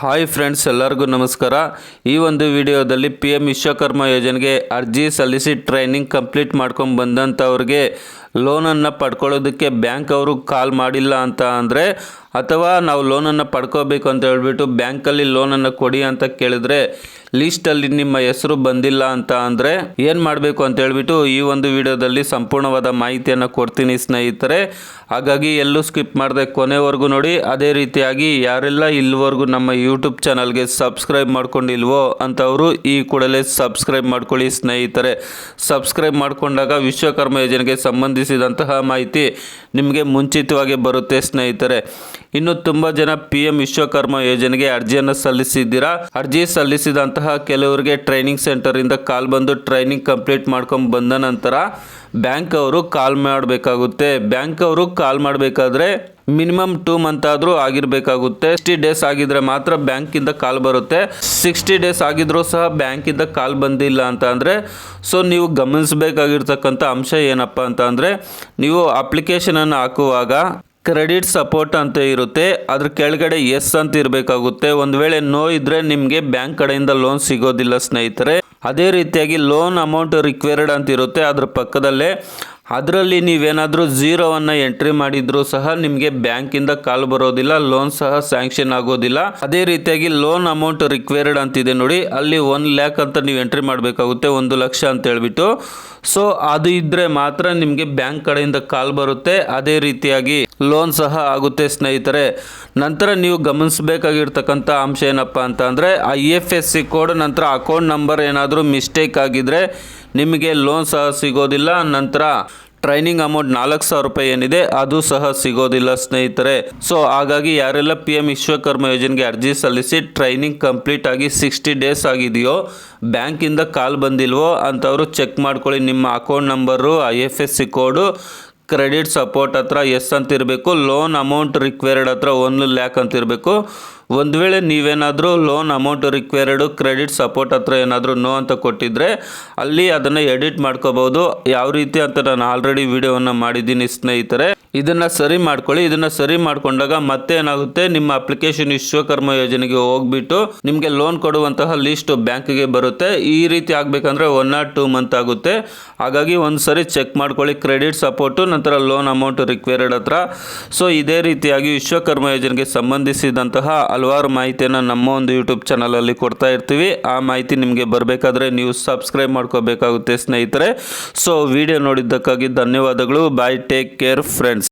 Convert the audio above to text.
Hi friends, ಎಲ್ಲರಿಗೂ ನಮಸ್ಕಾರ. ಈ ಒಂದು ವಿಡಿಯೋದಲ್ಲಿ PM ವಿಶ್ವಕರ್ಮ ಯೋಜನೆಗೆ ಅರ್ಜಿ ಸಲ್ಲಿಸಿ ಟ್ರೈನಿಂಗ್ ಕಂಪ್ಲೀಟ್ ಮಾಡ್ಕೊಂಡು ಬಂದಂಥವ್ರಿಗೆ ಲೋನನ್ನು ಪಡ್ಕೊಳ್ಳೋದಕ್ಕೆ ಬ್ಯಾಂಕ್ ಅವರು ಕಾಲ್ ಮಾಡಿಲ್ಲ ಅಂತ ಅಂದರೆ, ಅಥವಾ ನಾವು ಲೋನನ್ನು ಪಡ್ಕೋಬೇಕು ಅಂತ ಹೇಳ್ಬಿಟ್ಟು ಬ್ಯಾಂಕಲ್ಲಿ ಲೋನನ್ನು ಕೊಡಿ ಅಂತ ಕೇಳಿದ್ರೆ ಲೀಸ್ಟಲ್ಲಿ ನಿಮ್ಮ ಹೆಸರು ಬಂದಿಲ್ಲ ಅಂತ ಅಂದರೆ ಏನು ಮಾಡಬೇಕು ಅಂತ ಹೇಳ್ಬಿಟ್ಟು ಈ ಒಂದು ವಿಡಿಯೋದಲ್ಲಿ ಸಂಪೂರ್ಣವಾದ ಮಾಹಿತಿಯನ್ನು ಕೊಡ್ತೀನಿ ಸ್ನೇಹಿತರೆ. ಹಾಗಾಗಿ ಎಲ್ಲೂ ಸ್ಕಿಪ್ ಮಾಡದೆ ಕೊನೆವರೆಗೂ ನೋಡಿ. ಅದೇ ರೀತಿಯಾಗಿ ಯಾರೆಲ್ಲ ಇಲ್ಲಿವರೆಗೂ ನಮ್ಮ ಯೂಟ್ಯೂಬ್ ಚಾನಲ್ಗೆ ಸಬ್ಸ್ಕ್ರೈಬ್ ಮಾಡ್ಕೊಂಡಿಲ್ವೋ ಅಂಥವರು ಈ ಕೂಡಲೇ ಸಬ್ಸ್ಕ್ರೈಬ್ ಮಾಡ್ಕೊಳ್ಳಿ ಸ್ನೇಹಿತರೆ. ಸಬ್ಸ್ಕ್ರೈಬ್ ಮಾಡಿಕೊಂಡಾಗ ವಿಶ್ವಕರ್ಮ ಯೋಜನೆಗೆ ಸಂಬಂಧಿಸಿದಂತಹ ಮಾಹಿತಿ ನಿಮಗೆ ಮುಂಚಿತವಾಗಿ ಬರುತ್ತೆ ಸ್ನೇಹಿತರೆ. ಇನ್ನು ತುಂಬ ಜನ PM ವಿಶ್ವಕರ್ಮ ಯೋಜನೆಗೆ ಅರ್ಜಿಯನ್ನು ಸಲ್ಲಿಸಿದ್ದೀರಾ. ಅರ್ಜಿ ಸಲ್ಲಿಸಿದಂತಹ ಕೆಲವರಿಗೆ ಟ್ರೈನಿಂಗ್ ಸೆಂಟರಿಂದ ಕಾಲ್ ಬಂದು ಟ್ರೈನಿಂಗ್ ಕಂಪ್ಲೀಟ್ ಮಾಡ್ಕೊಂಡು ಬಂದ ನಂತರ ಬ್ಯಾಂಕ್ ಅವರು ಕಾಲ್ ಮಾಡಬೇಕಾಗುತ್ತೆ. ಬ್ಯಾಂಕ್ ಅವರು ಕಾಲ್ ಮಾಡಬೇಕಾದ್ರೆ ಮಿನಿಮಮ್ 2 ಮಂತ್ ಆದರೂ ಆಗಿರಬೇಕಾಗುತ್ತೆ. 60 ಡೇಸ್ ಆಗಿದ್ರೆ ಮಾತ್ರ ಬ್ಯಾಂಕಿಂದ ಕಾಲ್ ಬರುತ್ತೆ. 60 ಡೇಸ್ ಆಗಿದ್ರೂ ಸಹ ಬ್ಯಾಂಕಿಂದ ಕಾಲ್ ಬಂದಿಲ್ಲ ಅಂತ ಅಂದರೆ ನೀವು ಗಮನಿಸಬೇಕಾಗಿರ್ತಕ್ಕಂಥ ಅಂಶ ಏನಪ್ಪ ಅಂತ ಅಂದರೆ, ನೀವು ಅಪ್ಲಿಕೇಶನನ್ನು ಹಾಕುವಾಗ ಕ್ರೆಡಿಟ್ ಸಪೋರ್ಟ್ ಅಂತ ಇರುತ್ತೆ, ಅದ್ರ ಕೆಳಗಡೆ ಎಸ್ ಅಂತ ಇರಬೇಕಾಗುತ್ತೆ. ಒಂದು ವೇಳೆ ನೋ ಇದ್ದರೆ ನಿಮಗೆ ಬ್ಯಾಂಕ್ ಕಡೆಯಿಂದ ಲೋನ್ ಸಿಗೋದಿಲ್ಲ ಸ್ನೇಹಿತರೆ. ಅದೇ ರೀತಿಯಾಗಿ ಲೋನ್ ಅಮೌಂಟ್ ರಿಕ್ವೈರ್ಡ್ ಅಂತ ಇರುತ್ತೆ, ಅದ್ರ ಪಕ್ಕದಲ್ಲೇ ಅದರಲ್ಲಿ ನೀವೇನಾದರೂ ಝೀರೋವನ್ನು ಎಂಟ್ರಿ ಮಾಡಿದರೂ ಸಹ ನಿಮಗೆ ಬ್ಯಾಂಕಿಂದ ಕಾಲ್ ಬರೋದಿಲ್ಲ, ಲೋನ್ ಸಹ ಸ್ಯಾಂಕ್ಷನ್ ಆಗೋದಿಲ್ಲ. ಅದೇ ರೀತಿಯಾಗಿ ಲೋನ್ ಅಮೌಂಟ್ ರಿಕ್ವೈರ್ಡ್ ಅಂತಿದೆ ನೋಡಿ, ಅಲ್ಲಿ 1 ಲ್ಯಾಕ್ ಅಂತ ನೀವು ಎಂಟ್ರಿ ಮಾಡಬೇಕಾಗುತ್ತೆ, 1 ಲಕ್ಷ ಅಂತ ಹೇಳ್ಬಿಟ್ಟು. ಅದು ಇದ್ದರೆ ಮಾತ್ರ ನಿಮಗೆ ಬ್ಯಾಂಕ್ ಕಡೆಯಿಂದ ಕಾಲ್ ಬರುತ್ತೆ. ಅದೇ ರೀತಿಯಾಗಿ ಲೋನ್ ಸಹ ಆಗುತ್ತೆ ಸ್ನೇಹಿತರೆ. ನಂತರ ನೀವು ಗಮನಿಸಬೇಕಾಗಿರ್ತಕ್ಕಂಥ ಅಂಶ ಏನಪ್ಪ ಅಂತ ಅಂದರೆ, IFSC ಕೋಡ್ ನಂತರ ಅಕೌಂಟ್ ನಂಬರ್ ಏನಾದರೂ ಮಿಸ್ಟೇಕ್ ಆಗಿದ್ದರೆ ನಿಮಗೆ ಲೋನ್ ಸಹ ಸಿಗೋದಿಲ್ಲ. ನಂತರ ಟ್ರೈನಿಂಗ್ ಅಮೌಂಟ್ 4,000 ರೂಪಾಯಿ ಏನಿದೆ ಅದು ಸಹ ಸಿಗೋದಿಲ್ಲ ಸ್ನೇಹಿತರೆ. ಹಾಗಾಗಿ ಯಾರೆಲ್ಲ PM ವಿಶ್ವಕರ್ಮ ಯೋಜನೆಗೆ ಅರ್ಜಿ ಸಲ್ಲಿಸಿ ಟ್ರೈನಿಂಗ್ ಕಂಪ್ಲೀಟ್ ಆಗಿ 60 ಡೇಸ್ ಆಗಿದೆಯೋ, ಬ್ಯಾಂಕಿಂದ ಕಾಲ್ ಬಂದಿಲ್ವೋ ಅಂಥವರು ಚೆಕ್ ಮಾಡ್ಕೊಳ್ಳಿ. ನಿಮ್ಮ ಅಕೌಂಟ್ ನಂಬರು, IFSC ಕೋಡು, ಕ್ರೆಡಿಟ್ ಸಪೋರ್ಟ್ ಹತ್ರ ಎಸ್ ಅಂತ ಇರಬೇಕು, ಲೋನ್ ಅಮೌಂಟ್ ರಿಕ್ವೈರ್ಡ್ ಹತ್ರ 1 ಲ್ಯಾಕ್ ಅಂತ ಇರಬೇಕು. ಒಂದು ವೇಳೆ ನೀವೇನಾದರೂ ಲೋನ್ ಅಮೌಂಟ್ ರಿಕ್ವೈರ್ಡು ಕ್ರೆಡಿಟ್ ಸಪೋರ್ಟ್ ಹತ್ರ ಏನಾದರೂ ನೋ ಅಂತ ಕೊಟ್ಟಿದ್ದರೆ ಅಲ್ಲಿ ಅದನ್ನು ಎಡಿಟ್ ಮಾಡ್ಕೋಬೋದು. ಯಾವ ರೀತಿ ಅಂತ ನಾನು ಆಲ್ರೆಡಿ ವಿಡಿಯೋವನ್ನು ಮಾಡಿದ್ದೀನಿ ಸ್ನೇಹಿತರೆ. ಇದನ್ನು ಸರಿ ಮಾಡ್ಕೊಳ್ಳಿ. ಇದನ್ನು ಸರಿ ಮಾಡಿಕೊಂಡಾಗ ಮತ್ತೆ ಏನಾಗುತ್ತೆ, ನಿಮ್ಮ ಅಪ್ಲಿಕೇಶನ್ ವಿಶ್ವಕರ್ಮ ಯೋಜನೆಗೆ ಹೋಗ್ಬಿಟ್ಟು ನಿಮಗೆ ಲೋನ್ ಕೊಡುವಂತಹ ಲಿಸ್ಟ್ ಬ್ಯಾಂಕ್ಗೆ ಬರುತ್ತೆ. ಈ ರೀತಿ ಆಗಬೇಕಂದ್ರೆ 1 or 2 ಮಂತ್ ಆಗುತ್ತೆ. ಹಾಗಾಗಿ ಒಂದು ಸರಿ ಚೆಕ್ ಮಾಡ್ಕೊಳ್ಳಿ ಕ್ರೆಡಿಟ್ ಸಪೋರ್ಟು ನಂತರ ಲೋನ್ ಅಮೌಂಟ್ ರಿಕ್ವೈರ್ಡ್ ಹತ್ರ. ಇದೇ ರೀತಿಯಾಗಿ ವಿಶ್ವಕರ್ಮ ಯೋಜನೆಗೆ ಸಂಬಂಧಿಸಿದಂತಹ ಹಲವಾರು ಮಾಹಿತಿಯನ್ನು ನಮ್ಮ ಒಂದು ಯೂಟ್ಯೂಬ್ ಚಾನಲಲ್ಲಿ ಕೊಡ್ತಾ ಇರ್ತೀವಿ. ಆ ಮಾಹಿತಿ ನಿಮಗೆ ಬರಬೇಕಾದ್ರೆ ನೀವು ಸಬ್ಸ್ಕ್ರೈಬ್ ಮಾಡ್ಕೋಬೇಕಾಗುತ್ತೆ ಸ್ನೇಹಿತರೆ. ವಿಡಿಯೋ ನೋಡಿದ್ದಕ್ಕಾಗಿ ಧನ್ಯವಾದಗಳು. ಬಾಯ್, ಟೇಕ್ ಕೇರ್ ಫ್ರೆಂಡ್ಸ್.